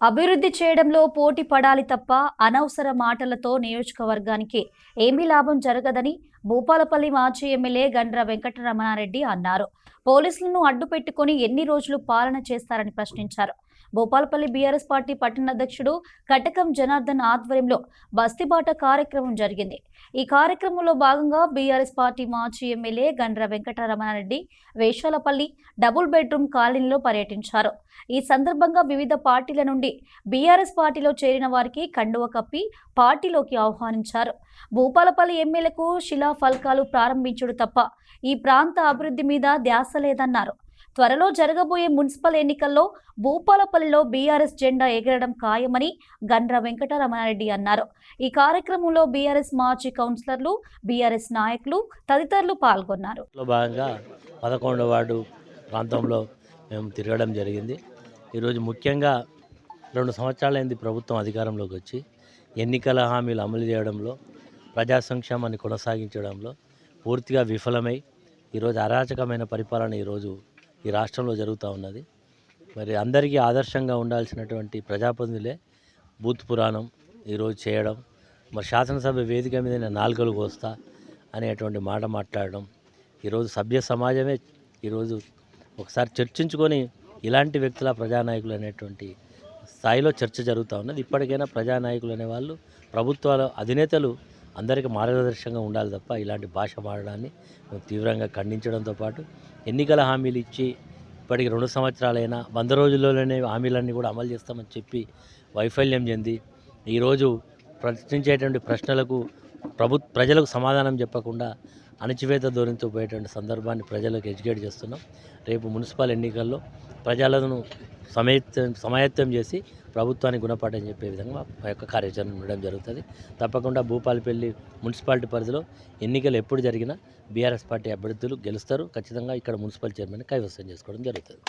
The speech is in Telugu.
అభివృద్ధి చేయడంలో పోటీ పడాలి తప్ప అనవసర మాటలతో నియోజకవర్గానికి ఏమీ లాభం జరగదని భూపాలపల్లి మాజీ ఎమ్మెల్యే గండ్ర వెంకటరమణారెడ్డి అన్నారు. పోలీసులను అడ్డుపెట్టుకుని ఎన్ని రోజులు పాలన చేస్తారని ప్రశ్నించారు. భూపాలపల్లి బీఆర్ఎస్ పార్టీ పట్టణ అధ్యక్షుడు కటకం జనార్దన్ ఆధ్వర్యంలో బస్తీబాట కార్యక్రమం జరిగింది. ఈ కార్యక్రమంలో భాగంగా బీఆర్ఎస్ పార్టీ మాజీ MLA Gandra Venkataramanareddy Veshalapalli double bedroom కాలనీలో పర్యటించారు. ఈ సందర్భంగా వివిధ పార్టీల నుండి బీఆర్ఎస్ పార్టీలో చేరిన వారికి కండువ కప్పి పార్టీలోకి ఆహ్వానించారు. భూపాలపల్లి ఎమ్మెల్యేకు శిలా ఫలకాలు ప్రారంభించుడు తప్ప ఈ ప్రాంత అభివృద్ధి మీద ధ్యాస లేదన్నారు. త్వరలో జరగబోయే మున్సిపల్ ఎన్నికల్లో భూపాలపల్లిలో బీఆర్ఎస్ జెండా ఎగరడం ఖాయమని గండ్ర వెంకటరమణారెడ్డి అన్నారు. ఈ కార్యక్రమంలో బీఆర్ఎస్ మాజీ కౌన్సిలర్లు, బీఆర్ఎస్ నాయకులు తదితరులు పాల్గొన్నారు. భాగంగా 11వ వార్డు ప్రాంతంలో మేము తిరగడం జరిగింది. ఈరోజు ముఖ్యంగా 2 సంవత్సరాలైంది ప్రభుత్వం అధికారంలోకి వచ్చి ఎన్నికల హామీలు అమలు చేయడంలో, ప్రజా సంక్షేమాన్ని కొనసాగించడంలో పూర్తిగా విఫలమై ఈరోజు అరాచకమైన పరిపాలన ఈరోజు ఈ రాష్ట్రంలో జరుగుతూ ఉన్నది. మరి అందరికీ ఆదర్శంగా ఉండాల్సినటువంటి ప్రజాప్రతినిధులే బూత్ పురాణం ఈరోజు చేయడం, మరి శాసనసభ వేదిక మీద నేను నాలుకలు కోస్తా అనేటువంటి మాట మాట్లాడడం, ఈరోజు సభ్య సమాజమే ఈరోజు ఒకసారి చర్చించుకొని ఇలాంటి వ్యక్తుల ప్రజానాయకులు అనేటువంటి స్థాయిలో చర్చ జరుగుతూ ఉన్నది. ఇప్పటికైనా ప్రజానాయకులు అనేవాళ్ళు, ప్రభుత్వాల అధినేతలు అందరికీ మార్గదర్శకంగా ఉండాలి తప్ప ఇలాంటి భాష మారడాన్ని తీవ్రంగా ఖండించడంతో పాటు ఎన్నికల హామీలు ఇచ్చి ఇప్పటికి 2 సంవత్సరాలైనా 100 రోజుల్లోనే హామీలన్నీ కూడా అమలు చేస్తామని చెప్పి వైఫల్యం చెంది ఈరోజు ప్రశ్నించేటువంటి ప్రశ్నలకు ప్రజలకు సమాధానం చెప్పకుండా అణచివేత ధోరణితో పోయేటువంటి సందర్భాన్ని ప్రజలకు ఎడ్యుకేట్ చేస్తున్నాం. రేపు మున్సిపల్ ఎన్నికల్లో ప్రజలను సమాయత్తం చేసి ప్రభుత్వానికి గుణపాఠం చెప్పే విధంగా మా యొక్క కార్యాచరణ ఉండడం జరుగుతుంది. తప్పకుండా భూపాలపల్లి మున్సిపాలిటీ పరిధిలో ఎన్నికలు ఎప్పుడు జరిగినా బీఆర్ఎస్ పార్టీ అభ్యర్థులు గెలుస్తారు. ఖచ్చితంగా ఇక్కడ మున్సిపల్ చైర్మన్ కైవసం చేసుకోవడం జరుగుతుంది.